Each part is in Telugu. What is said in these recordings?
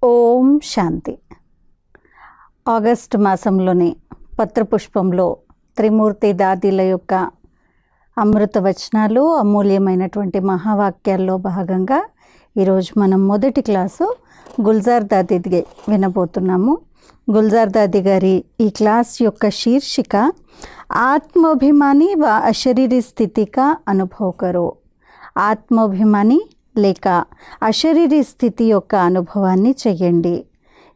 ఓం శాంతి. ఆగస్ట్ మాసంలోని పత్రపుష్పంలో త్రిమూర్తి దాదీల యొక్క అమృత వచనాలు, అమూల్యమైనటువంటి మహావాక్యాల్లో భాగంగా ఈరోజు మనం మొదటి క్లాసు గుల్జార్ దాదీది వినబోతున్నాము. గుల్జార్ దాదీ గారి ఈ క్లాస్ యొక్క శీర్షిక ఆత్మాభిమాని వ అశరీరీ స్థితి కా అనుభవ్ కరో. ఆత్మాభిమాని లేక అశరీరీ స్థితి యొక్క అనుభవాన్ని చెయ్యండి.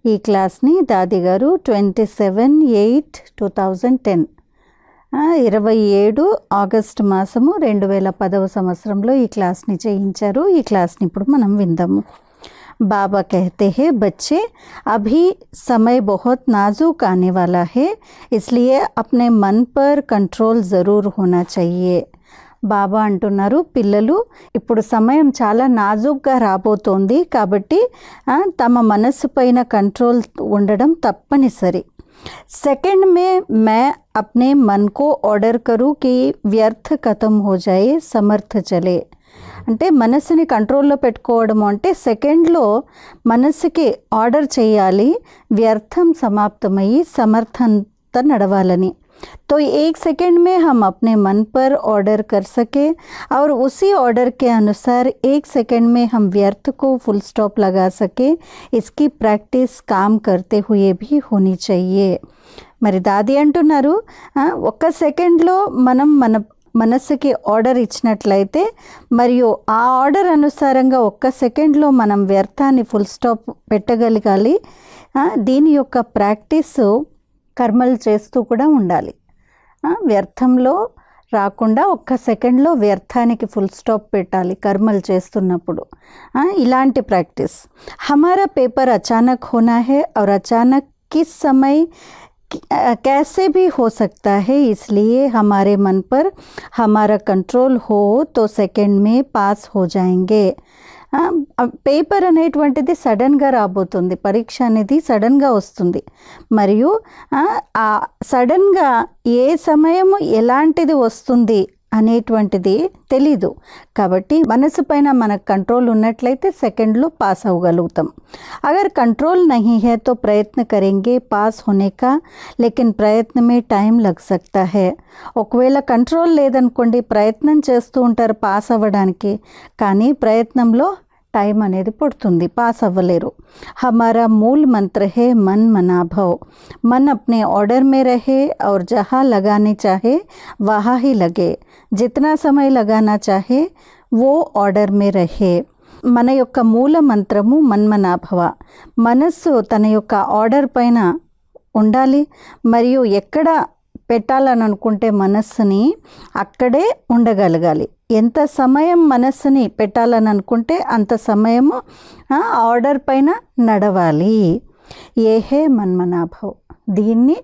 ఈ క్లాస్ని దాది గారు 27/8/2010 27 ఆగస్టు మాసము 2010వ సంవత్సరంలో ఈ క్లాస్ని చేయించారు. ఈ క్లాస్ని ఇప్పుడు మనం విందాము. बाबा कहते हैं, बच्चे अभी समय बहुत नाजुक आने वाला है, इसलिए अपने मन पर कंट्रोल ज़रूर होना चाहिए. బాబా అంటున్నారు, పిల్లలు ఇప్పుడు సమయం చాలా నాజుగ్గా రాబోతోంది, కాబట్టి తమ మనస్సు పైన కంట్రోల్ ఉండడం తప్పనిసరి. सेकंड में मैं अपने मन को ऑर्डर करूं कि व्यर्थ खत्म हो जाए, समर्थ चले. అంటే మనసుని కంట్రోల్లో పెట్టుకోవడము అంటే సెకండ్లో మనసుకి ఆర్డర్ చేయాలి, వ్యర్థం సమాప్తమయ్యి సమర్థంత నడవాలని. तो 1 सेकंड में हम अपने मन पर ऑर्डर कर सके और उसी ऑर्डर के अनुसार 1 सेकंड में हम व्यर्थ को फुल स्टॉप लगा सके, इसकी प्रैक्टिस काम करते हुए भी होनी चाहिए. మరి దాది అంటున్నారు, ఒక్క సెకండ్లో మనం మన మనసుకి ఆర్డర్ ఇచ్చినట్లయితే మరియు ఆ ఆర్డర్ అనుసారంగా ఒక్క సెకండ్లో మనం వ్యర్థాన్ని ఫుల్ స్టాప్ పెట్టగలగాలి. దీని యొక్క ప్రాక్టీస్ కర్మలు చేస్తూ కూడా ఉండాలి. వ్యర్థంలో రాకుండా ఒక్క సెకండ్లో వ్యర్థానికి ఫుల్ స్టాప్ పెట్టాలి కర్మలు చేస్తున్నప్పుడు. ఇలాంటి ప్రాక్టీస్. హమారా పేపర్ అచానక్ హోనా హై और अचानक किस समय कैसे भी हो सकता है, इसलिए हमारे मन पर हमारा कंट्रोल हो तो सेकंड में पास हो जाएंगे. పేపర్ అనేటువంటిది సడన్గా రాబోతుంది, పరీక్ష అనేది సడన్గా వస్తుంది, మరియు ఆ సడన్గా ఏ సమయము ఎలాంటిది వస్తుంది అనేటువంటిది తెలీదు. కాబట్టి మనసు పైన మనకు కంట్రోల్ ఉన్నట్లయితే సెకండ్లో పాస్ అవ్వగలుగుతాం. అగర్ కంట్రోల్ నహీ హై తో ప్రయత్న కరెంగే పాస్ హోనే కా, లేకిన్ ప్రయత్న మే టైం లగ్ సక్తా హై. ఒకవేళ కంట్రోల్ లేదనుకోండి, ప్రయత్నం చేస్తూ ఉంటారు పాస్ అవ్వడానికి, కానీ ప్రయత్నంలో టైం అనేది పడుతుంది, పాస్ అవ్వలేరు. हमारा मूल मंत्र है मन मना भव. मन अपने ऑर्डर में रहे और जहाँ लगाने चाहे वहाँ ही लगे. जितना समय लगाना चाहे वो ऑर्डर में रहे. మన యొక్క మూల మంత్రము మన్మనాభవ. మనస్సు తన యొక్క ఆర్డర్ పైన ఉండాలి, మరియు ఎక్కడ పెట్టాలని అనుకుంటే మనస్సుని అక్కడే ఉండగలగాలి. ఎంత సమయం మనస్సుని పెట్టాలని అనుకుంటే అంత సమయము ఆర్డర్ పైన నడవాలి. ఏహే మన్మనాభవ. దీన్ని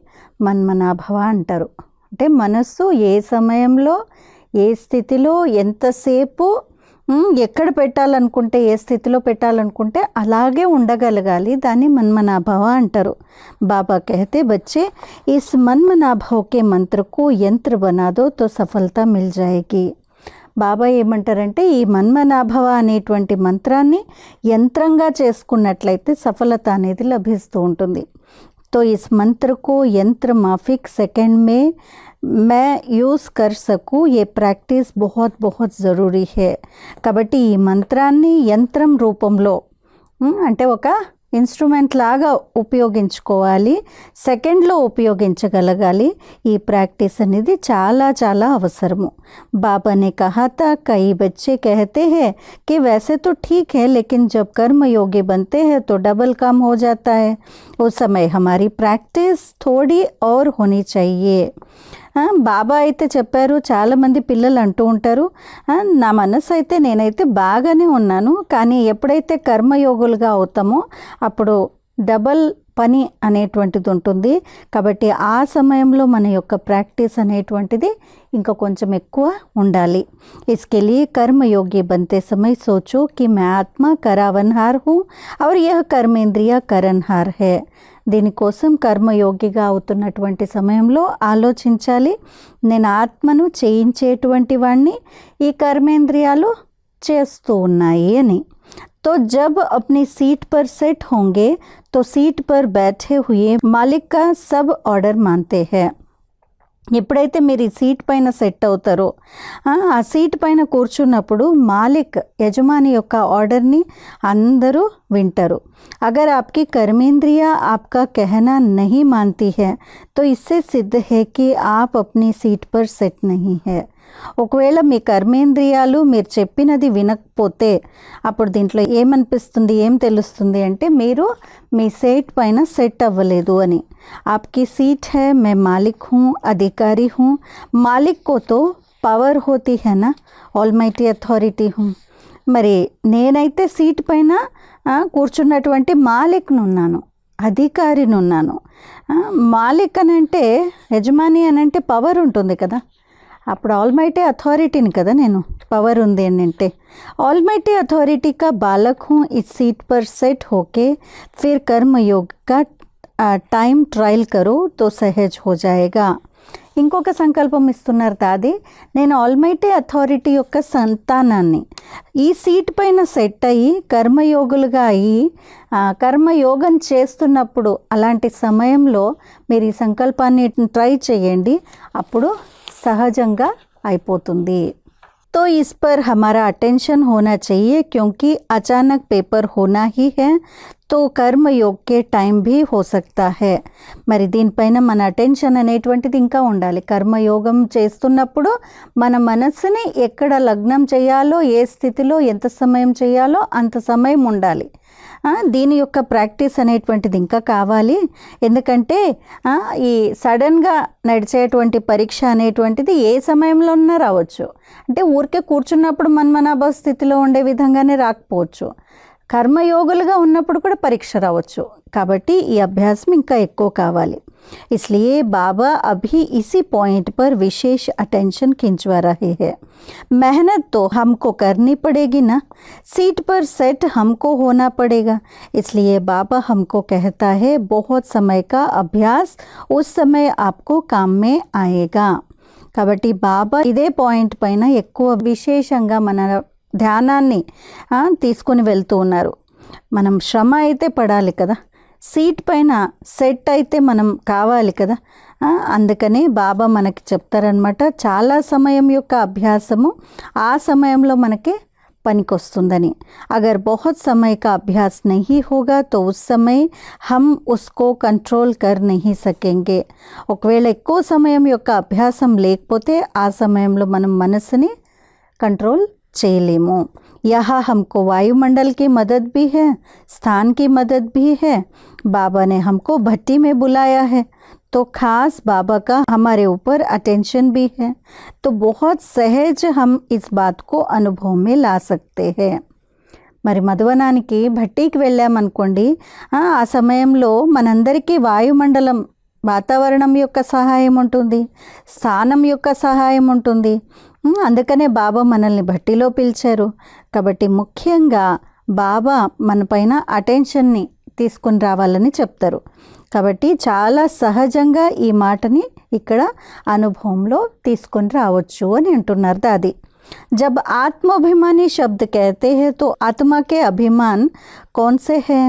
మన్మనాభవ అంటారు. అంటే మనస్సు ఏ సమయంలో, ఏ స్థితిలో, ఎంతసేపు ఎక్కడ పెట్టాలనుకుంటే, ఏ స్థితిలో పెట్టాలనుకుంటే అలాగే ఉండగలగాలి. దాన్ని మన్మనాభవ అంటారు. బాబా कहते, बच्चे इस मनमनाभव के मंत्र को यंत्र बना दो तो सफलता मिल जाएगी. బాబా ఏమంటారంటే, ఈ మన్మనాభవ అనేటువంటి మంత్రాన్ని యంత్రంగా చేసుకున్నట్లయితే సఫలత అనేది లభిస్తూ ఉంటుంది. तो इस मंत्र को यंत्र माफिक सेकंड में मैं యూస్ कर सकूँ, ये ప్రాక్టీస్ बहुत बहुत ज़रूरी है. కాబట్టి ఈ మంత్రాన్ని యంత్రం రూపంలో, అంటే ఒక ఇన్స్ట్రుమెంట్ లాగా ఉపయోగించుకోవాలి, సెకండ్లో ఉపయోగించగలగాలి. ఈ ప్రాక్టీస్ అనేది చాలా చాలా అవసరము. बाबा ने कहा था, कई बच्चे कहते हैं कि वैसे तो ठीक है, लेकिन जब कर्म योगी बनते हैं तो डबल काम हो जाता है. उस समय हमारी प्रैक्टिस थोड़ी और होनी चाहिए. బాబా అయితే చెప్పారు, చాలామంది పిల్లలు అంటూ ఉంటారు, నా మనసు అయితే నేనైతే బాగానే ఉన్నాను, కానీ ఎప్పుడైతే కర్మయోగులుగా అవుతామో అప్పుడు డబల్ పని అనేటువంటిది ఉంటుంది. కాబట్టి ఆ సమయంలో మన యొక్క ప్రాక్టీస్ అనేటువంటిది ఇంకా కొంచెం ఎక్కువ ఉండాలి. इसके लिए कर्मयोगी बनते समय सोचो कि मैं आत्मा करावनहार हूँ और यह कर्मेंद्रिय करनहार है. దీనికోసం కర్మయోగిగా అవుతున్నటువంటి సమయంలో ఆలోచించాలి, నేను ఆత్మను చేయించేటువంటి వాణ్ణి, ఈ కర్మేంద్రియాలు చేస్తూ ఉన్నాయి అని. तो जब अपनी सीट पर सेट होंगे तो सीट पर बैठे हुए मालिक का सब ऑर्डर मानते हैं। ఎప్పుడైతే మీరు ఈ సీట్ పైన సెట్ అవుతారో ఆ సీట్ పైన కూర్చున్నప్పుడు మాలిక్ యజమాని యొక్క ఆర్డర్ని అందరూ వింటారు। अगर आपकी कर्मेंद्रिया आपका कहना नहीं मानती है तो इससे सिद्ध है कि आप अपनी सीट पर सेट नहीं है। ఒకవేళ మీ కర్మేంద్రియాలు మీరు చెప్పినది వినకపోతే అప్పుడు దీంట్లో ఏమనిపిస్తుంది, ఏం తెలుస్తుంది అంటే మీరు మీ సీట్ పైన సెట్ అవ్వలేదు అని। आपकी सीट है, मैं मालिक हूँ, अधिकारी हूँ। मालिक को तो పవర్ होती है ना, ఆల్మైటీ అథారిటీ हूँ। మరి నేనైతే సీట్ పైన కూర్చున్నటువంటి మాలిక్నున్నాను, అధికారినున్నాను। మాలిక్ అని అంటే యజమాని అని అంటే పవర్ ఉంటుంది కదా, అప్పుడు ఆల్మైటీ అథారిటీని కదా నేను, పవర్ ఉంది అని అంటే। ऑलमाइटी अथॉरिटी का बालक हूँ, इस सीट पर सेट होके फिर कर्म योग का टाइम ट्रायल करो तो सहज हो जाएगा। ఇంకొక సంకల్పం ఇస్తున్నారు దాది, నేను ఆల్మైటీ అథారిటీ యొక్క సంతానాన్ని, ఈ సీట్ పైన సెట్ అయ్యి కర్మయోగులుగా అయ్యి కర్మయోగం చేస్తున్నప్పుడు అలాంటి సమయంలో మీరు ఈ సంకల్పాన్ని ట్రై చేయండి, అప్పుడు సహజంగా అయిపోతుంది। तो इस पर हमारा अटेंशन होना चाहिए क्योंकि अचानक पेपर होना ही है तो कर्म योग के टाइम भी हो सकता है। మరి దీనిపైన మన అటెన్షన్ అనేటువంటిది ఇంకా ఉండాలి। కర్మయోగం చేస్తున్నప్పుడు మన మనస్సుని ఎక్కడ లగ్నం చేయాలో, ఏ స్థితిలో ఎంత సమయం చేయాలో అంత సమయం ఉండాలి। దీని యొక్క ప్రాక్టీస్ అనేటువంటిది ఇంకా కావాలి, ఎందుకంటే ఈ సడన్గా నడిచేటువంటి పరీక్ష అనేటువంటిది ఏ సమయంలో ఉన్నా రావచ్చు। అంటే ఊరికే కూర్చున్నప్పుడు మన్మనాభావ స్థితిలో ఉండే విధంగానే రాకపోవచ్చు, కర్మయోగులుగా ఉన్నప్పుడు కూడా పరీక్ష రావచ్చు। కాబట్టి ఈ అభ్యాసం ఇంకా ఎక్కువ కావాలి। इसलिए बाबा अभी इसी पॉइंट पर विशेष अटेंशन खिंचवा रहे हैं। मेहनत तो हमको करनी पड़ेगी ना, सीट पर सेट हमको होना पड़ेगा। इसलिए बाबा हमको कहता है बहुत समय का अभ्यास उस समय आपको काम में आएगा। కాబట్టి బాబా ఇదే పాయింట్ పైన ఎక్కువ విశేషంగా మన ధ్యానాన్ని తీసుకొని వెళ్తూ ఉన్నారు। మనం శ్రమ అయితే పడాలి కదా, సీట్ పైన సెట్ అయితే మనం కావాలి కదా, అందుకనే బాబా మనకి చెప్తారనమాట, చాలా సమయం యొక్క అభ్యాసము ఆ సమయంలో మనకి పనికొస్తుందని। अगर बहुत समय का अभ्यास नहीं होगा तो उस समय हम उसको कंट्रोल कर नहीं सकेंगे। ఒకవేళ ఎక్కువ సమయం యొక్క అభ్యాసం లేకపోతే ఆ సమయంలో మనం మనసుని కంట్రోల్ చేయలేము। यहाँ हमको वायुमंडल की मदद भी है, स्थान की मदद भी है। बाबा ने हमको भट्टी में बुलाया है तो खास बाबा का हमारे ऊपर अटेंशन भी है, तो बहुत सहज हम इस बात को अनुभव में ला सकते हैं। మరి మధువనానికి భట్టీకి వెళ్ళామనుకోండి, ఆ సమయంలో మనందరికీ వాయుమండలం వాతావరణం యొక్క సహాయం ఉంటుంది, స్థానం యొక్క సహాయం ఉంటుంది। అందుకనే బాబా మనల్ని భట్టిలో పిలిచారు। కాబట్టి ముఖ్యంగా బాబా మన పైన అటెన్షన్ని తీసుకొని రావాలని చెప్తారు। కాబట్టి చాలా సహజంగా ఈ మాటని ఇక్కడ అనుభవంలో తీసుకొని రావచ్చు అని అంటున్నారు దాది। जब आत्माभिमानी शब्द कहते हैं तो आत्मा के अभिमान कौन से हैं?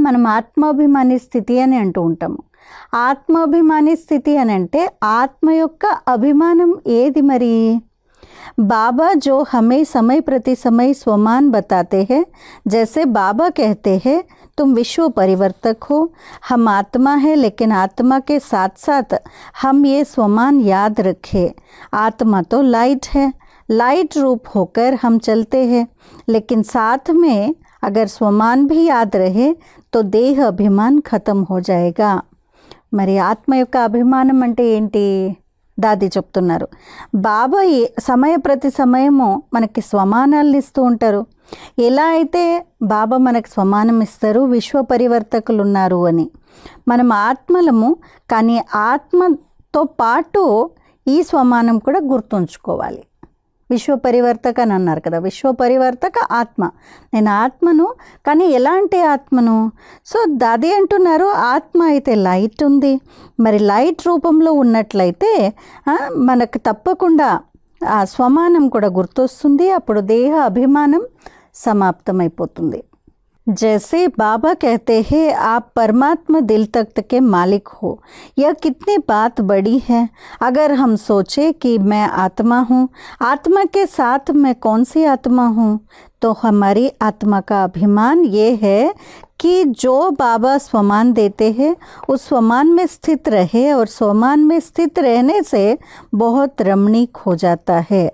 మనం ఆత్మాభిమాని స్థితి అని అంటూ ఉంటాము। ఆత్మాభిమాని స్థితి అని అంటే ఆత్మ యొక్క అభిమానం ఏది మరి? बाबा जो हमें समय प्रति समय स्वमान बताते हैं, जैसे बाबा कहते हैं तुम विश्व परिवर्तक हो, हम आत्मा है लेकिन आत्मा के साथ साथ हम ये स्वमान याद रखें। आत्मा तो लाइट है, लाइट रूप होकर हम चलते हैं, लेकिन साथ में अगर स्वमान भी याद रहे तो देह अभिमान खत्म हो जाएगा। మరి ఆత్మ యొక్క అభిమానం అంటే ఏంటి? దాది చెప్తున్నారు, బాబా సమయ ప్రతి సమయము మనకి స్వమానాలను ఇస్తూ ఉంటారు। ఎలా అయితే బాబా మనకు స్వమానం ఇస్తారు, విశ్వ పరివర్తకులు ఉన్నారు అని, మనం ఆత్మలము, కానీ ఆత్మతో పాటు ఈ స్వమానం కూడా గుర్తుంచుకోవాలి। విశ్వ పరివర్తక అని అన్నారు కదా, విశ్వ పరివర్తక ఆత్మ, నేను ఆత్మను, కానీ ఎలాంటి ఆత్మను? సో దాది అంటున్నారు ఆత్మ అయితే లైట్ ఉంది, మరి లైట్ రూపంలో ఉన్నట్లయితే మనకు తప్పకుండా ఆ స్వమానం కూడా గుర్తొస్తుంది, అప్పుడు దేహ అభిమానం సమాప్తమైపోతుంది. जैसे बाबा कहते हैं आप परमात्मा दिल तख्त के मालिक हो, यह कितनी बात बड़ी है। अगर हम सोचे कि मैं आत्मा हूँ, आत्मा के साथ मैं कौन सी आत्मा हूँ, तो हमारी आत्मा का अभिमान ये है कि जो बाबा स्वमान देते हैं उस स्वमान में स्थित रहे, और स्वमान में स्थित रहने से बहुत रमणीक हो जाता है.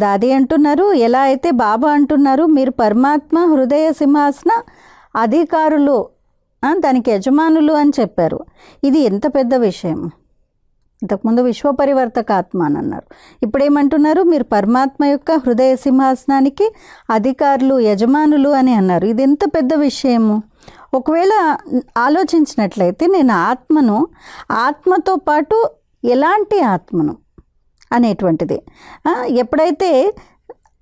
దాది అంటున్నారు, ఎలా అయితే బాబా అంటున్నారు మీరు పరమాత్మ హృదయ సింహాసన అధికారులు, దానికి యజమానులు అని చెప్పారు. ఇది ఎంత పెద్ద విషయం. ఇంతకుముందు విశ్వపరివర్తక ఆత్మ అని అన్నారు, ఇప్పుడేమంటున్నారు మీరు పరమాత్మ యొక్క హృదయ సింహాసనానికి అధికారులు, యజమానులు అని అన్నారు. ఇది ఎంత పెద్ద విషయము. ఒకవేళ ఆలోచించినట్లయితే నేను ఆత్మను, ఆత్మతో పాటు ఎలాంటి ఆత్మను అనేటువంటిది ఎప్పుడైతే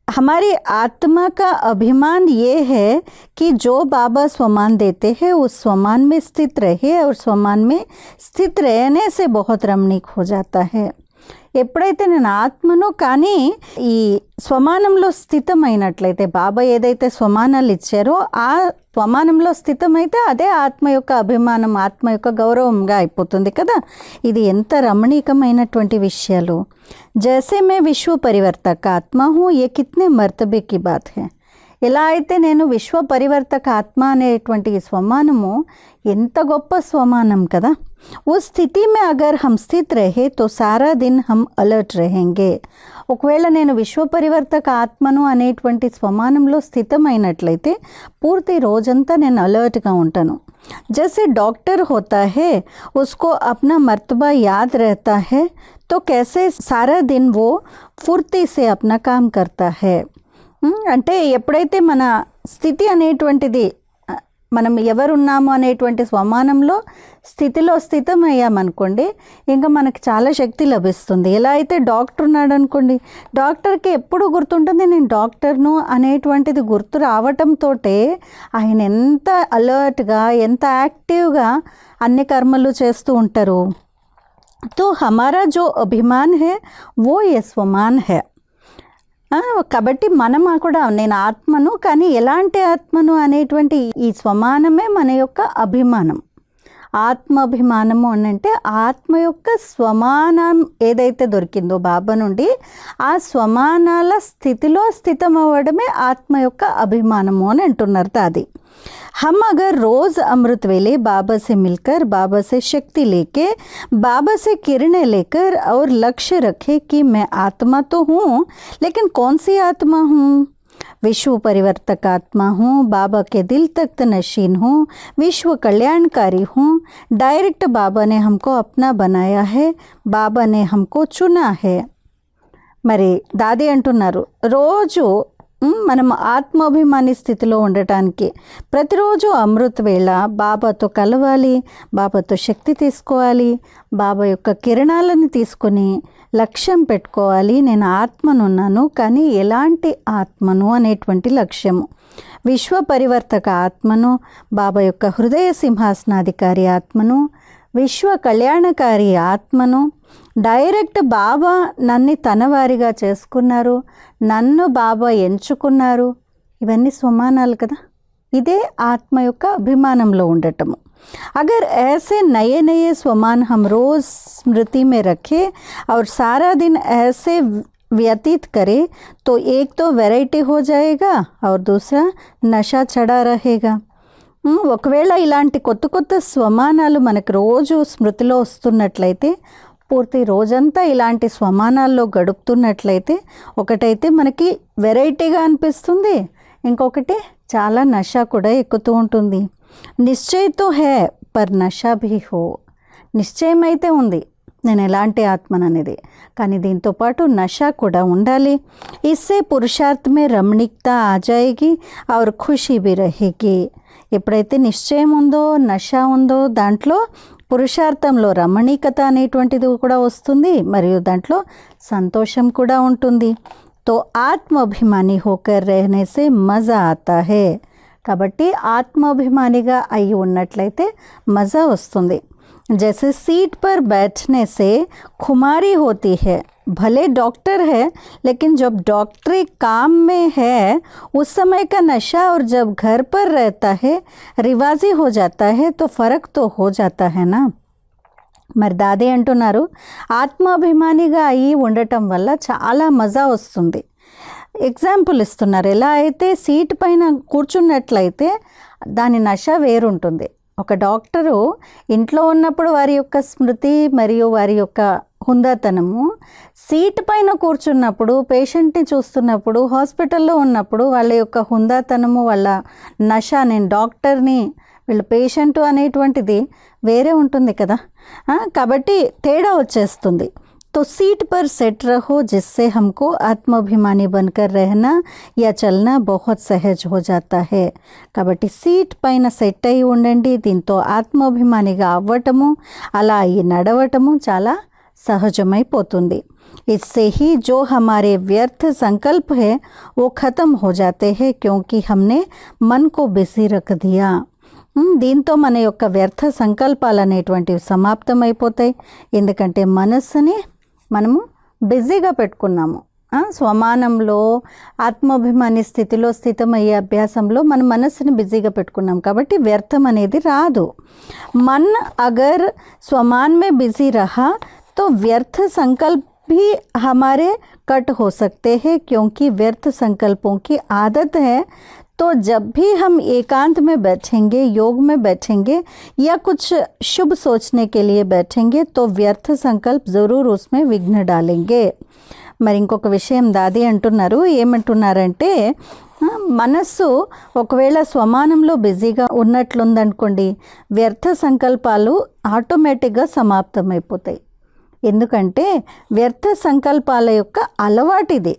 हमारी आत्मा का अभिमान ये है कि जो बाबा स्वमान देते हैं उस स्वमान में स्थित रहे, और स्वमान में स्थित रहने से बहुत रमणीक हो जाता है. ఎప్పుడైతే నేను ఆత్మను కానీ ఈ స్వమానంలో స్థితమైనట్లయితే, బాబా ఏదైతే స్వమానాలు ఇచ్చారో ఆ స్వమానంలో స్థితమైతే అదే ఆత్మ యొక్క అభిమానం, ఆత్మ యొక్క గౌరవంగా అయిపోతుంది కదా. ఇది ఎంత రమణీకమైనటువంటి విషయాలు. జైసే మే విశ్వ పరివర్తక ఆత్మ హూ, ఏ కిత్నే మర్తబే కి బాత్ హై. ఎలా అయితే నేను విశ్వ పరివర్తక ఆత్మ అనేటువంటి ఈ స్వమానము ఎంత గొప్ప స్వమానం కదా. उस स्थिति में अगर हम स्थित रहे तो सारा दिन हम अलर्ट रहेंगे. ఒకవేళ నేను విశ్వ పరివర్తక ఆత్మను అనేటువంటి స్వమానంలో స్థితమైనట్లయితే పూర్తి రోజంతా నేను అలర్ట్గా ఉంటాను. जैसे डॉक्टर होता है उसको अपना मर्तबा याद रहता है, तो कैसे सारा दिन वो फुर्ती से अपना काम करता है. అంటే ఎప్పుడైతే మన స్థితి అనేటువంటిది, మనం ఎవరున్నాము అనేటువంటి స్వమానంలో స్థితిలో స్థితమయ్యామనుకోండి, ఇంకా మనకి చాలా శక్తి లభిస్తుంది. ఎలా అయితే డాక్టర్ ఉన్నాడు అనుకోండి, డాక్టర్కి ఎప్పుడు గుర్తుంటుంది నేను డాక్టర్ను అనేటువంటిది గుర్తు రావటంతో ఆయన ఎంత అలర్ట్గా, ఎంత యాక్టివ్గా అన్ని కర్మలు చేస్తూ ఉంటారు. తో హమారా జో అభిమాన్ హై వో ఏ స్వమాన్ హై. కాబట్టి మనం కూడా నేను ఆత్మను, కానీ ఎలాంటి ఆత్మను అనేటువంటి ఈ స్వమానమే మన యొక్క అభిమానం. ఆత్మాభిమానము అని అంటే ఆత్మ యొక్క స్వమానం ఏదైతే దొరికిందో బాబా నుండి, ఆ స్వమానాల స్థితిలో స్థితం అవ్వడమే ఆత్మ యొక్క అభిమానము అని అంటున్నారు దాది. हम अगर रोज़ अमृत वेले बाबा से मिलकर, बाबा से शक्ति लेके, बाबा से किरणें लेकर और लक्ष्य रखे कि मैं आत्मा तो हूँ, लेकिन कौन सी आत्मा हूँ. विश्व परिवर्तक आत्मा हूँ, बाबा के दिल तख्त नशीन हूँ, विश्व कल्याणकारी हूँ. डायरेक्ट बाबा ने हमको अपना बनाया है, बाबा ने हमको चुना है. మరి దాది అంటున్నారు, రోజు మనం ఆత్మాభిమాని స్థితిలో ఉండటానికి ప్రతిరోజు అమృత వేళ బాబాతో కలవాలి, బాబాతో శక్తి తీసుకోవాలి, బాబా యొక్క కిరణాలను తీసుకొని లక్ష్యం పెట్టుకోవాలి. నేను ఆత్మనున్నాను, కానీ ఎలాంటి ఆత్మను అనేటువంటి లక్ష్యము. విశ్వ పరివర్తక ఆత్మను, బాబా యొక్క హృదయ సింహాసనాధికారి ఆత్మను, విశ్వ కళ్యాణకారి ఆత్మను, డైరెక్ట్ బాబా నన్ను తనవారిగా చేసుకున్నారు, నన్ను బాబా ఎంచుకున్నారు. ఇవన్నీ స్వమానాలు కదా. ఇదే ఆత్మ యొక్క అభిమానంలో ఉండటము. अगर ऐसे नए नए स्वमान हम रोज़ स्मृति में रखें और सारा दिन ऐसे व्यतीत करें, तो एक तो वैरायटी हो जाएगा और दूसरा नशा चढ़ा रहेगा. ఒకవేళ ఇలాంటి కొత్త కొత్త స్వమానాలు మనకు రోజు స్మృతిలో వస్తున్నట్లయితే, పూర్తి రోజంతా ఇలాంటి స్వమానాల్లో గడుపుతున్నట్లయితే, ఒకటైతే మనకి వెరైటీగా అనిపిస్తుంది, ఇంకొకటి చాలా నష కూడా ఎక్కుతూ ఉంటుంది. నిశ్చయతో హే పర్ నషా భీ హో. నిశ్చయం అయితే ఉంది నేను ఎలాంటి ఆత్మననేది, కానీ దీంతో పాటు నష కూడా ఉండాలి. ఇస్సే పురుషార్థ్ మే రమణీకత ఆ జాయేగి ఔర్ ఖుషీ భీ రహేగి. ఎప్పుడైతే నిశ్చయం ఉందో, నష ఉందో, దాంట్లో పురుషార్థంలో రమణీకత అనేటువంటిది కూడా వస్తుంది, మరియు దాంట్లో సంతోషం కూడా ఉంటుంది. తో ఆత్మాభిమాని హోకర్ रहने से మజా आता है. కాబట్టి ఆత్మాభిమానిగా అయి ఉన్నట్లయితే మజా వస్తుంది. जैसे सीट पर बैठने से खुमारी होती है, भले डॉक्टर है लेकिन जब डॉक्टरी काम में है उस समय का नशा और जब घर पर रहता है रिवाजी हो जाता है तो फ़र्क तो हो जाता है ना. మరి దాది అంటున్నారు ఆత్మాభిమానిగా అయి ఉండటం వల్ల చాలా మజా వస్తుంది. ఎగ్జాంపుల్ ఇస్తున్నారు, ఎలా అయితే సీట్ పైన కూర్చున్నట్లయితే దాని నష వేరుంటుంది. ఒక డాక్టరు ఇంట్లో ఉన్నప్పుడు వారి యొక్క స్మృతి మరియు వారి యొక్క హుందాతనము, సీట్ పైన కూర్చున్నప్పుడు పేషెంట్ని చూస్తున్నప్పుడు హాస్పిటల్లో ఉన్నప్పుడు వాళ్ళ యొక్క హుందాతనము, వాళ్ళ నష, నేను డాక్టర్ని వీళ్ళు పేషెంటు అనేటువంటిది వేరే ఉంటుంది కదా. కాబట్టి తేడా వచ్చేస్తుంది. तो सीट पर सेट रहो जिससे हमको आत्माभिमानी बनकर रहना या चलना बहुत सहज हो जाता है. కాబట్టి సీట్ పైన సెట్ అయి ఉండండి, దీంతో ఆత్మాభిమానిగా అవ్వటము అలా అయ్యి నడవటము చాలా సహజమైపోతుంది. इससे ही जो हमारे व्यर्थ संकल्प है वो ख़त्म हो जाते हैं क्योंकि हमने मन को बिजी रख दिया. దీంతో మన యొక్క వ్యర్థ సంకల్పాలు అనేటువంటివి సమాప్తమైపోతాయి. ఎందుకంటే మనస్సుని మనము బిజీగా పెట్టుకున్నాము. స్వమానంలో ఆత్మాభిమాని స్థితిలో స్థితమయ్యే అభ్యాసంలో మన మనస్సుని బిజీగా పెట్టుకున్నాం కాబట్టి వ్యర్థం అనేది రాదు. మన్ అగర్ స్వమాన్ మే బిజీ రహా तो व्यर्थ संकल्प भी हमारे कट हो सकते हैं क्योंकि व्यर्थ संकल्पों की आदत है. तो जब भी हम एकांत में बैठेंगे, योग में बैठेंगे या कुछ शुभ सोचने के लिए बैठेंगे तो व्यर्थ संकल्प ज़रूर उसमें विघ्न डालेंगे. మరి ఇంకొక విషయం దాది అంటున్నారు, ఏమంటున్నారంటే మనస్సు ఒకవేళ స్వమానంలో బిజీగా ఉన్నట్లుందనుకోండి, వ్యర్థ సంకల్పాలు ఆటోమేటిక్గా సమాప్తమైపోతాయి. ఎందుకంటే వ్యర్థ సంకల్పాల యొక్క అలవాటిది.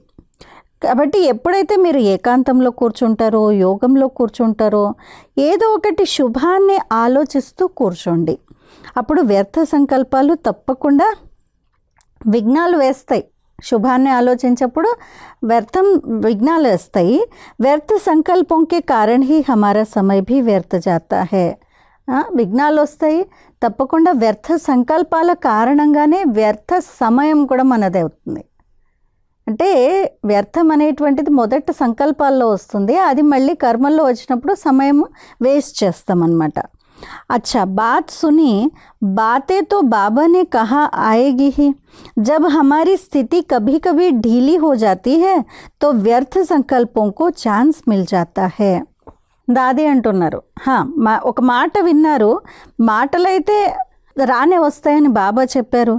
కాబట్టి ఎప్పుడైతే మీరు ఏకాంతంలో కూర్చుంటారో, యోగంలో కూర్చుంటారో, ఏదో ఒకటి శుభాన్ని ఆలోచిస్తూ కూర్చోండి. అప్పుడు వ్యర్థ సంకల్పాలు తప్పకుండా విఘ్నాలు వేస్తాయి. శుభాన్ని ఆలోచించప్పుడు విఘ్నాలు వేస్తాయి. వ్యర్థ సంకల్పంకే కారణ్ హీ హమారా సమయ భీ వ్యర్థ జాతా హై. విఘ్నాలు వస్తాయి తప్పకుండా. వ్యర్థ సంకల్పాల కారణంగానే వ్యర్థ సమయం కూడా మనదే అవుతుంది. అంటే వ్యర్థం అనేటువంటిది మొదట సంకల్పాల్లో వస్తుంది, అది మళ్ళీ కర్మల్లో వచ్చినప్పుడు సమయం వేస్ట్ చేస్తామన్నమాట. अच्छा बात सुनी, बातें तो बाबा ने कहा आएगी ही. जब हमारी स्थिति कभी कभी ढीली हो जाती है तो व्यर्थ संकल्पों को चांस मिल जाता है. దాది అంటున్నారు, ఒక మాట విన్నారు, మాటలైతే రానే వస్తాయని బాబా చెప్పారు.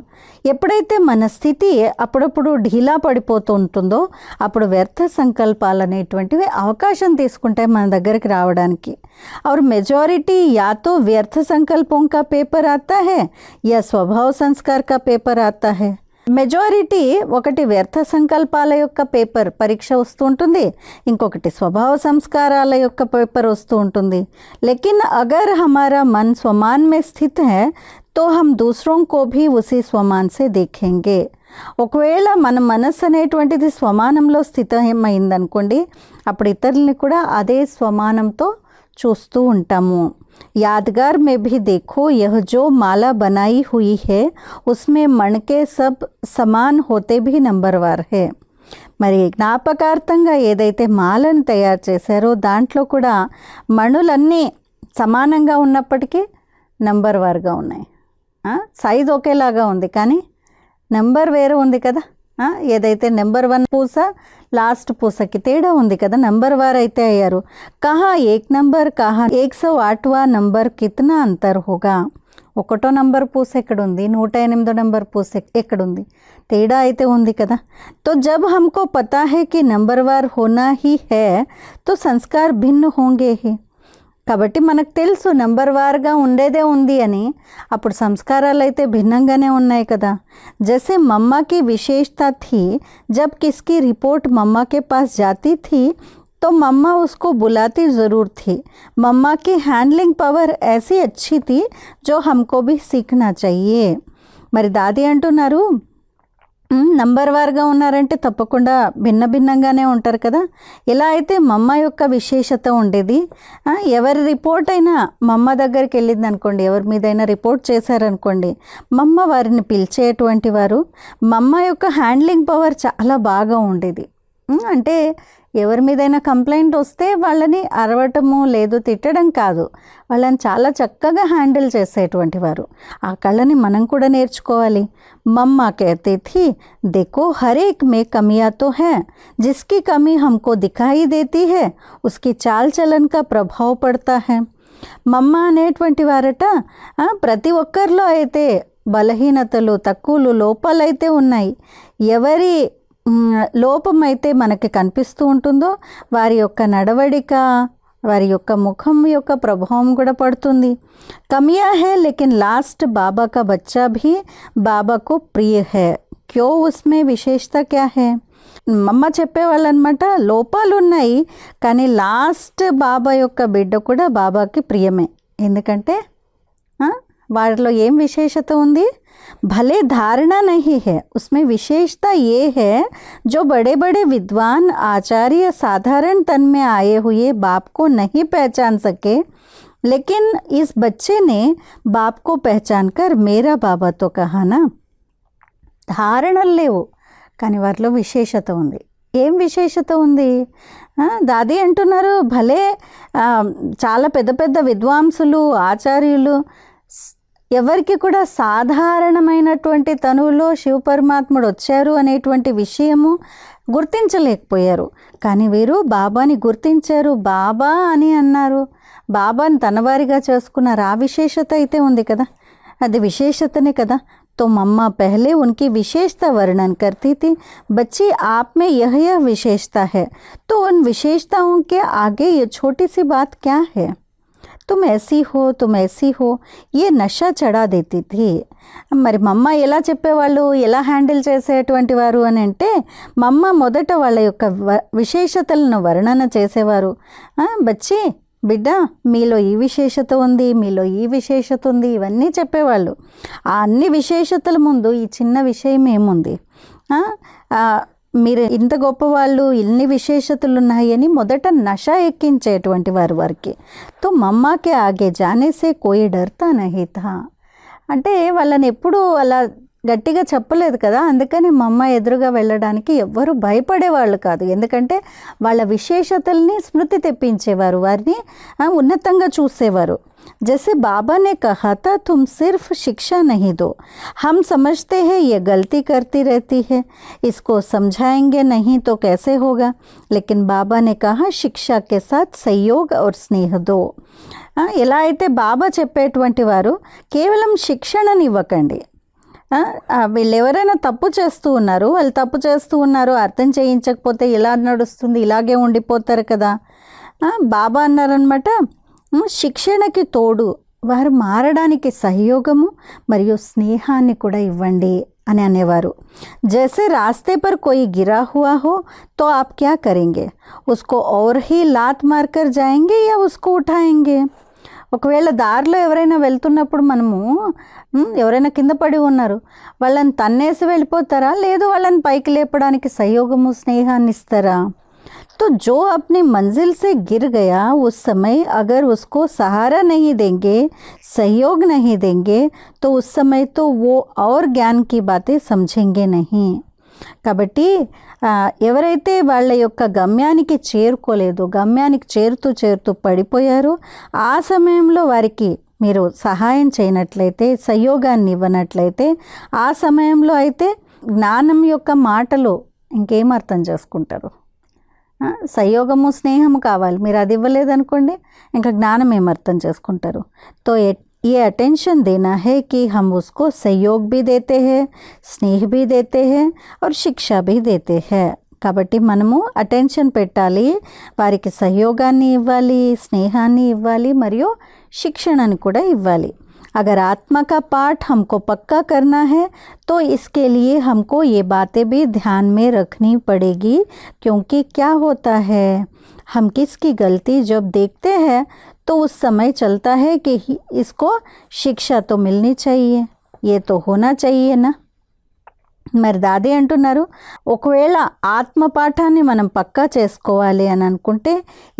ఎప్పుడైతే మన స్థితి అప్పుడప్పుడు ఢీలా పడిపోతూ ఉంటుందో అప్పుడు వ్యర్థ సంకల్పాలు అనేటువంటివి అవకాశం తీసుకుంటాయి మన దగ్గరికి రావడానికి. और मेजॉरिटी या तो व्यर्थ संकल्पों का पेपर आता है या स्वभाव संस्कार का पेपर आता है. మెజారిటీ ఒకటి వ్యర్థ సంకల్పాల యొక్క పేపర్ పరీక్ష వస్తూ ఉంటుంది, ఇంకొకటి స్వభావ సంస్కారాల యొక్క పేపర్ వస్తూ ఉంటుంది. లేకిన్ అగర్ హమారా మన్ స్వమాన్ మే స్థిత్ హై తో హమ్ దూసరోं को भी उसी स्वमान से देखेंगे. ఒకవేళ మన మనస్సు అనేటువంటిది స్వమానంలో స్థితమైందనుకోండి, అప్పుడు ఇతరుల్ని కూడా అదే స్వమానంతో చూస్తూ ఉంటాము. यादगार में भी देखो, यह जो माला बनाई हुई है उसमें मण के सब समान होते भी नंबरवार है. మరి జ్ఞాపకార్థంగా ఏదైతే మాలను తయారు చేశారో దాంట్లో కూడా మణులన్నీ సమానంగా ఉన్నప్పటికీ నంబర్ వార్గా ఉన్నాయి. సైజ్ ఒకేలాగా ఉంది కానీ నెంబర్ వేరే ఉంది కదా. ఏదైతే నెంబర్ 1 పూస లాస్ట్ పూసకి తేడా ఉంది కదా, నెంబర్ వార్ అయితే అయ్యారు. కహా 1 నంబర్, కహా 108వాं నంబర్ కితనా అంతర్ హోగా. 1వ నంబర్ పూస ఎక్కడుంది, 108వ నంబర్ పూస ఎక్కడుంది, తేడా అయితే ఉంది కదా. तो जब हमको पता है कि नंबरवार होना ही है तो संस्कार भिन्न होंगे ही. కాబట్టి మనకు తెలుసు నెంబర్ వార్గా ఉండేదే ఉంది అని, అప్పుడు సంస్కారాలు అయితే భిన్నంగానే ఉన్నాయి కదా. जैसे मम्मा की विशेषता थी, जब किसकी रिपोर्ट मम्मा के पास जाती थी तो मम्मा उसको बुलाती ज़रूर थी. मम्मा की हैंडलिंग पावर ऐसी अच्छी थी जो हमको भी सीखना चाहिए. మరి దాది అంటున్నారు, నంబర్ వార్గా ఉన్నారంటే తప్పకుండా భిన్న భిన్నంగానే ఉంటారు కదా. ఎలా అయితే మమ్మ యొక్క విశేషత ఉండేది, ఎవరి రిపోర్ట్ అయినా మమ్మ దగ్గరికి వెళ్ళింది అనుకోండి, ఎవరి మీదైనా రిపోర్ట్ చేశారనుకోండి, మమ్మ వారిని పిలిచేటువంటి వారు. మమ్మ యొక్క హ్యాండ్లింగ్ పవర్ చాలా బాగా ఉండేది. అంటే ఎవరి మీదైనా కంప్లైంట్ వస్తే వాళ్ళని అరవటము లేదు తిట్టడం కాదు, వాళ్ళని చాలా చక్కగా హ్యాండిల్ చేసేటువంటి వారు. ఆ కళని మనం కూడా నేర్చుకోవాలి. मम्मा कहती थी, देखो हर एक में कमियां तो हैं, जिसकी कमी हमको दिखाई देती है उसकी चाल चलन का प्रभाव पड़ता है. మమ్మ అనేటువంటి వారట ప్రతి ఒక్కరిలో అయితే బలహీనతలు తక్కువలు లోపాలైతే ఉన్నాయి. ఎవరి లోపం అయితే మనకి కనిపిస్తూ ఉంటుందో వారి యొక్క నడవడిక, వారి యొక్క ముఖం యొక్క ప్రభావం కూడా పడుతుంది. కమియా హే లేకిన్ లాస్ట్ బాబా కా బచ్చా భీ బాబా కో ప్రియ హే, క్యో ఉస్మే విశేషత క్యా హే. మమ్మ చెప్పేవాళ్ళు అనమాట, లోపాలు ఉన్నాయి కానీ లాస్ట్ బాబా యొక్క బిడ్డ కూడా బాబాకి ప్రియమే. ఎందుకంటే వారిలో ఏం విశేషత ఉంది? भले धारणा नहीं है, उसमें विशेषता ये है जो बड़े बड़े विद्वान आचार्य साधारण तन में आए हुए बाप को नहीं पहचान सके, लेकिन इस बच्चे ने बाप को पहचान कर मेरा बाबा तो कहा ना. ధారణలు లేవు కానీ వారిలో విశేషత ఉంది. ఏం విశేషత ఉంది? దాది అంటున్నారు, భలే చాలా పెద్ద పెద్ద విద్వాంసులు ఆచార్యులు ఎవరికి కూడా సాధారణమైనటువంటి తనువులో శివపరమాత్ముడు వచ్చారు అనేటువంటి విషయము గుర్తించలేకపోయారు. కానీ వీరు బాబాని గుర్తించారు, బాబా అని అన్నారు, బాబాని తనవారిగా చేసుకున్నారు. ఆ విశేషత అయితే ఉంది కదా, అది విశేషతనే కదా. तो मम्मा पहले उनकी विशेषता वर्णन करती थी, बच्ची आप में यह विशेषता है, तो उन विशेषताओं के आगे ये छोटी सी बात क्या है, तुम ऐसी हो, ये నషా చడా దేతి థీ. మరి మమ్మ ఎలా చెప్పేవాళ్ళు, ఎలా హ్యాండిల్ చేసేటువంటి వారు అని అంటే, మమ్మ మొదట వాళ్ళ యొక్క విశేషతలను వర్ణన చేసేవారు. బచ్చి బిడ్డ మీలో ఈ విశేషత ఉంది, మీలో ఈ విశేషత ఉంది, ఇవన్నీ చెప్పేవాళ్ళు. ఆ అన్ని విశేషతల ముందు ఈ చిన్న విషయం ఏముంది, మీరు ఇంత గొప్పవాళ్ళు, ఇన్ని విశేషతలు ఉన్నాయని మొదట నష ఎక్కించేటువంటి వారు వారికి. తో మమ్మాకే ఆగే జానేసే కోయి డర్తా నహీ థా. అంటే వాళ్ళని ఎప్పుడూ అలా గట్టిగా చెప్పలేదు కదా, అందుకని మమ్మ ఎదురుగా వెళ్ళడానికి ఎవ్వరూ భయపడేవాళ్ళు కాదు. ఎందుకంటే వాళ్ళ విశేషతల్ని స్మృతి తెప్పించేవారు, వారిని ఉన్నతంగా చూసేవారు. जैसे बाबा ने कहा था, तुम सिर्फ शिक्षा नहीं दो, हम समझते हैं ये गलती करती रहती है, इसको समझाएंगे नहीं तो कैसे होगा, लेकिन बाबा ने कहा शिक्षा के साथ सहयोग और स्नेह दो. ఎలా అయితే బాబా చెప్పేటువంటి వారు కేవలం శిక్షణని ఇవ్వకండి. వీళ్ళు ఎవరైనా తప్పు చేస్తూ ఉన్నారు, వాళ్ళు తప్పు చేస్తూ ఉన్నారు, అర్థం చేయించకపోతే ఇలా నడుస్తుంది, ఇలాగే ఉండిపోతారు కదా. బాబా అన్నారనమాట, శిక్షణకి తోడు వారు మారడానికి సహయోగము మరియు స్నేహాన్ని కూడా ఇవ్వండి అని అనేవారు. జైసే రాస్తే పర్ కోయి గిరా హుआ हो तो आप क्या करेंगे, उसको और ही लात मार कर जाएंगे या उसको उठाएंगे. ఒకవేళ దారిలో ఎవరైనా వెళ్తున్నప్పుడు మనము ఎవరైనా కింద పడి ఉన్నారు, వాళ్ళని తన్నేసి వెళ్ళిపోతారా, లేదు వాళ్ళని పైకి లేపడానికి సహయోగము స్నేహాన్ని ఇస్తారా. तो जो अपनी मंजिल से गिर गया उस समय अगर उसको सहारा नहीं देंगे, सहयोग नहीं देंगे, तो उस समय तो वो और ज्ञान की बातें समझेंगे नहीं. కాబట్టి ఎవరైతే వాళ్ళ యొక్క గమ్యానికి చేరుకోలేదు, గమ్యానికి చేరుతూ పడిపోయారో, ఆ సమయంలో వారికి మీరు సహాయం చేయనట్లయితే, సహయోగాన్ని ఇవ్వనట్లయితే, ఆ సమయంలో అయితే జ్ఞానం యొక్క మాటలు ఇంకేం అర్థం చేసుకుంటారు. సహయోగము స్నేహము కావాలి, మీరు అది ఇవ్వలేదనుకోండి ఇంకా జ్ఞానం ఏం అర్థం చేసుకుంటారు. తో ये अटेंशन देना है कि हम उसको सहयोग भी देते हैं, स्नेह भी देते हैं और शिक्षा भी देते हैं. కాబట్టి మనము అటెన్షన్ పెట్టాలి, వారికి సహయోగాన్ని ఇవ్వాలి, స్నేహాన్ని ఇవ్వాలి మరియు శిక్షణని కూడా ఇవ్వాలి. अगर आत्मा का पाठ हमको पक्का करना है तो इसके लिए हमको ये बातें भी ध्यान में रखनी पड़ेगी, क्योंकि क्या होता है, हम किसकी गलती जब देखते हैं तो उस समय चलता है कि इसको शिक्षा तो मिलनी चाहिए, ये तो होना चाहिए ना. మరి దాది అంటున్నారు, ఒకవేళ ఆత్మపాఠాన్ని మనం పక్కా చేసుకోవాలి అని అనుకుంటే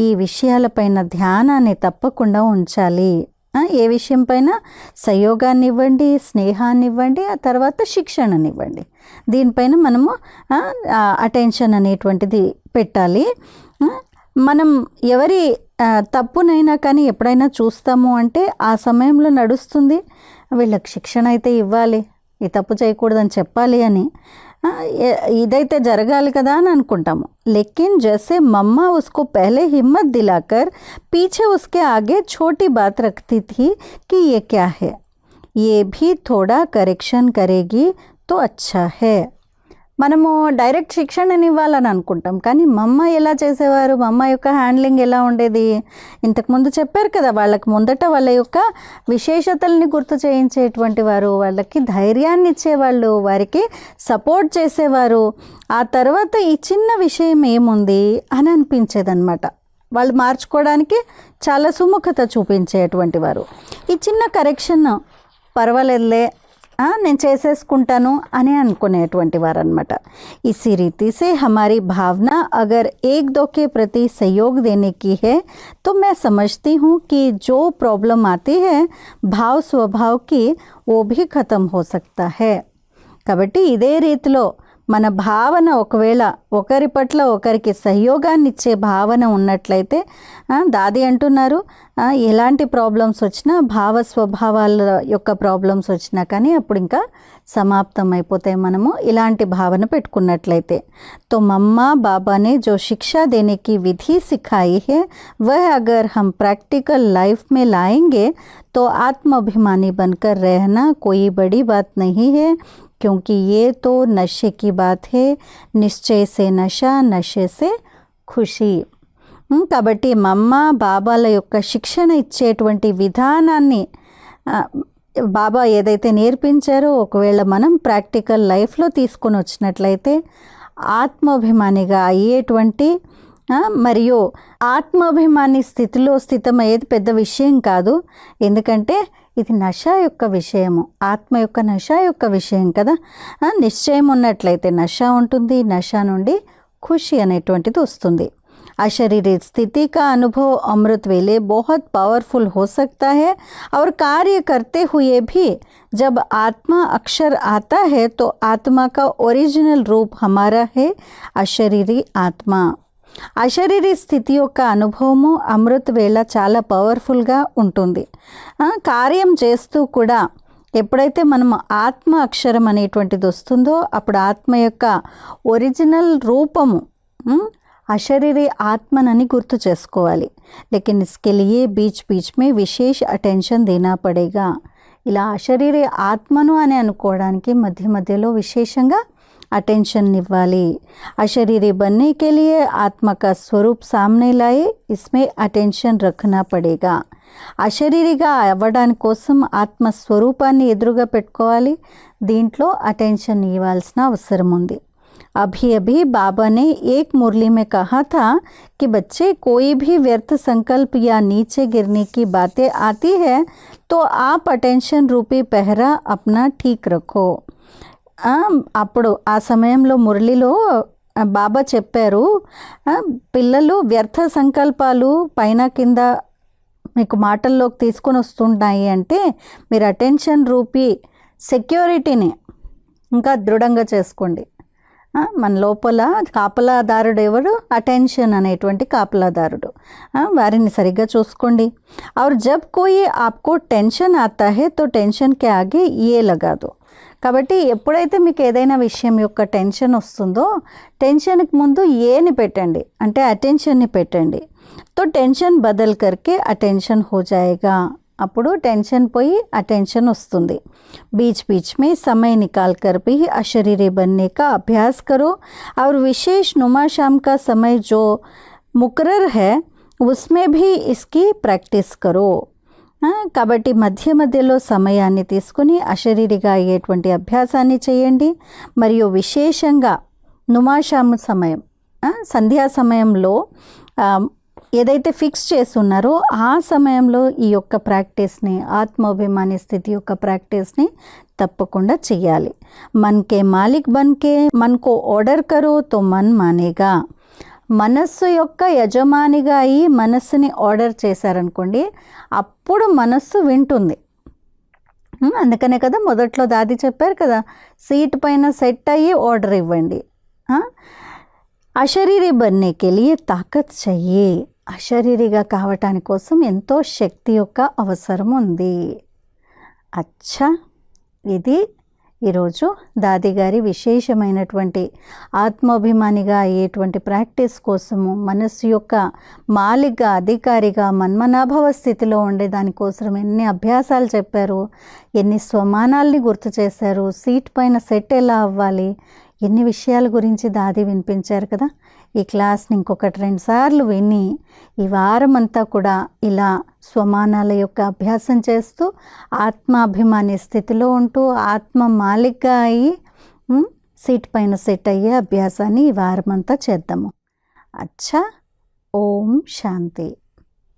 ఈ విషయాలపైన ధ్యానాన్ని తప్పకుండా ఉంచాలి. ఏ విషయం పైన? సహయోగాన్ని ఇవ్వండి, స్నేహాన్ని ఇవ్వండి, ఆ తర్వాత శిక్షణనివ్వండి. దీనిపైన మనము అటెన్షన్ అనేటువంటిది పెట్టాలి. మనం ఎవరి తప్పునైనా కానీ ఎప్పుడైనా చూస్తాము అంటే ఆ సమయంలో నడుస్తుంది, వీళ్ళకి శిక్షణ అయితే ఇవ్వాలి, ఈ తప్పు చేయకూడదని చెప్పాలి అని, ఇదైతే జరగాలి కదా అని అనుకుంటాము. लेकिन जैसे मम्मा उसको पहले हिम्मत दिलाकर पीछे उसके आगे छोटी बात रखती थी कि ये क्या है, ये भी थोड़ा करेक्शन करेगी तो अच्छा है. మనము డైరెక్ట్ శిక్షణని ఇవ్వాలని అనుకుంటాం, కానీ మమ్మ ఎలా చేసేవారు? మమ్మ యొక్క హ్యాండ్లింగ్ ఎలా ఉండేది? ఇంతకుముందు చెప్పారు కదా, వాళ్ళకి ముందట వాళ్ళ యొక్క విశేషతల్ని గుర్తు చేయించేటువంటి వారు, వాళ్ళకి ధైర్యాన్ని ఇచ్చేవాళ్ళు, వారికి సపోర్ట్ చేసేవారు. ఆ తర్వాత ఈ చిన్న విషయం ఏముంది అని అనిపించేదన్నమాట. వాళ్ళు మార్చుకోవడానికి చాలా సుముఖత చూపించేటువంటి వారు. ఈ చిన్న కరెక్షన్ పర్వాలేదులే, నేను చేసేసుకుంటాను అని అనుకునేటువంటి వారు అనమాట. इसी रीति से हमारी भावना अगर एक दो के प्रति सहयोग देने की है तो मैं समझती हूँ कि जो प्रॉब्लम आती है भाव स्वभाव की वो भी ख़त्म हो सकता है. కాబట్టి ఇదే రీతిలో మన భావన ఒకవేళ ఒకరి పట్ల ఒకరికి సహయోగాన్ని ఇచ్చే భావన ఉన్నట్లయితే, దాది అంటున్నారు, ఎలాంటి ప్రాబ్లమ్స్ వచ్చినా, భావ స్వభావాల యొక్క ప్రాబ్లమ్స్ వచ్చినా కానీ అప్పుడు ఇంకా సమాప్తం అయిపోతాయి మనము ఇలాంటి భావన పెట్టుకున్నట్లయితే. तो मम्मा बाबा ने जो शिक्षा देने की विधि सिखाई है वह अगर हम प्रैक्टिकल लाइफ में लाएंगे तो आत्माभिमानी बनकर रहना कोई बड़ी बात नहीं है, क्योंकि ये तो नशे की बात है. निश्चय से नशा, नशे से खुशी. కాబట్టి మమ్మ బాబాల యొక్క శిక్షణ ఇచ్చేటువంటి విధానాన్ని బాబా ఏదైతే నేర్పించారో ఒకవేళ మనం ప్రాక్టికల్ లైఫ్లో తీసుకొని వచ్చినట్లయితే ఆత్మాభిమానిగా అయ్యేటువంటి మరియు ఆత్మాభిమాని స్థితిలో స్థితమయ్యేది పెద్ద విషయం కాదు. ఎందుకంటే ఇది నశ యొక్క విషయము, ఆత్మ యొక్క నశ యొక్క విషయం కదా. నిశ్చయం ఉన్నట్లయితే నశ ఉంటుంది, నశ నుండి ఖుషి అనేటువంటిది వస్తుంది. अशरीरी स्थिति का अनुभव अमृत वेले बहुत पावरफुल हो सकता है और कार्य करते हुए भी जब आत्मा अक्षर आता है तो आत्मा का ओरिजिनल रूप हमारा है अशरीरी आत्मा. అశరీరీ స్థితి యొక్క అనుభవము అమృత వేళ చాలా పవర్ఫుల్గా ఉంటుంది. కార్యం చేస్తూ కూడా ఎప్పుడైతే మనం ఆత్మ అక్షరం అనేటువంటిది వస్తుందో అప్పుడు ఆత్మ యొక్క ఒరిజినల్ రూపము అశరీరీ ఆత్మనని గుర్తు చేసుకోవాలి. लेकिन इसके लिए बीच बीच में विशेष अटेंशन देना पड़ेगा. ఇలా అశరీరీ ఆత్మను అని అనుకోవడానికి మధ్య మధ్యలో విశేషంగా अटेंशन ఇవ్వాలి. अशरीरी बनने के लिए आत्मा का स्वरूप सामने लाए, इसमें अटेंशन रखना पड़ेगा. అశరీరిగా అవ్వడానికి కోసం ఆత్మ స్వరూపాన్ని ఎదురుగా పెట్టుకోవాలి, దీంట్లో అటెన్షన్ ఇవ్వాల్సిన అవసరం ఉంది. अभी अभी बाबा ने एक मुरली में कहा था कि बच्चे कोई भी व्यर्थ संकल्प या नीचे गिरने की बातें आती है तो आप अटेंशन रूपी पहरा अपना ठीक रखो. అప్పుడు ఆ సమయంలో మురళిలో బాబా చెప్పారు, పిల్లలు వ్యర్థ సంకల్పాలు పైన కింద మీకు మాటల్లోకి తీసుకొని వస్తుంటాయి అంటే మీరు అటెన్షన్ రూపీ సెక్యూరిటీని ఇంకా దృఢంగా చేసుకోండి. మన లోపల కాపలాదారుడు ఎవరు? అటెన్షన్ అనేటువంటి కాపలాదారుడు, వారిని సరిగ్గా చూసుకోండి. और जब कोई आपको टेंशन आता है तो टेंशन के आगे ये लगा दो. కాబట్టి ఎప్పుడైతే మీకు ఏదైనా విషయం యొక్క టెన్షన్ వస్తుందో టెన్షన్కి ముందు ఏని పెట్టండి, అంటే అటెన్షన్ని పెట్టండి. తో టెన్షన్ బదల్ కర్కే అటెన్షన్ హో జాయేగా. అప్పుడు టెన్షన్ పోయి అటెన్షన్ వస్తుంది. बीच बीच में समय निकाल कर भी अशरीरी बनने का अभ्यास करो और विशेष नुमा शाम का समय जो मुकर्रर है उसमें भी इसकी प्रैक्टिस करो. కాబట్టి మధ్య మధ్యలో సమయాన్ని తీసుకుని అశరీరిగా అయ్యేటువంటి అభ్యాసాన్ని చేయండి. మరియు విశేషంగా నుమాషాము సమయం, సంధ్యా సమయంలో ఏదైతే ఫిక్స్ చేస్తున్నారో ఆ సమయంలో ఈ యొక్క ప్రాక్టీస్ని, ఆత్మాభిమాని స్థితి యొక్క ప్రాక్టీస్ని తప్పకుండా చెయ్యాలి. మన్కే మాలిక్ బన్కే మన్కో ఆర్డర్ కరో తో మన్ మానేగా. మనస్సు యొక్క యజమానిగా అయ్యి మనస్సుని ఆర్డర్ చేశారనుకోండి, అప్పుడు మనస్సు వింటుంది. అందుకనే కదా మొదట్లో దాది చెప్పారు కదా, సీట్ పైన సెట్ అయ్యి ఆర్డర్ ఇవ్వండి. అశరీరి బన్నేకే లియే తాకత్ చెయ్యే. అశరీరిగా కావటాని కోసం ఎంతో శక్తి యొక్క అవసరం ఉంది. అచ్చా, ఇది ఈరోజు దాది గారి విశేషమైనటువంటి ఆత్మాభిమానిగా అయ్యేటువంటి ప్రాక్టీస్ కోసము, మనస్సు యొక్క మాలిక్గా, అధికారిగా, మన్మనాభవ స్థితిలో ఉండే దానికోసం ఎన్ని అభ్యాసాలు చెప్పారు, ఎన్ని స్వమానాల్ని గుర్తు చేశారు, సీట్ పైన సెట్ ఎలా అవ్వాలి, ఎన్ని విషయాల గురించి దాది వినిపించారు కదా. ఈ క్లాస్ని ఇంకొకటి 2 సార్లు విని ఈ వారం అంతా కూడా ఇలా స్వమానాల యొక్క అభ్యాసం చేస్తూ ఆత్మాభిమాని స్థితిలో ఉంటూ ఆత్మ మాలిక్గా అయ్యి సీట్ పైన సెట్ అయ్యే అభ్యాసాన్ని ఈ వారం అంతా చేద్దాము. అచ్చా, ఓం శాంతి.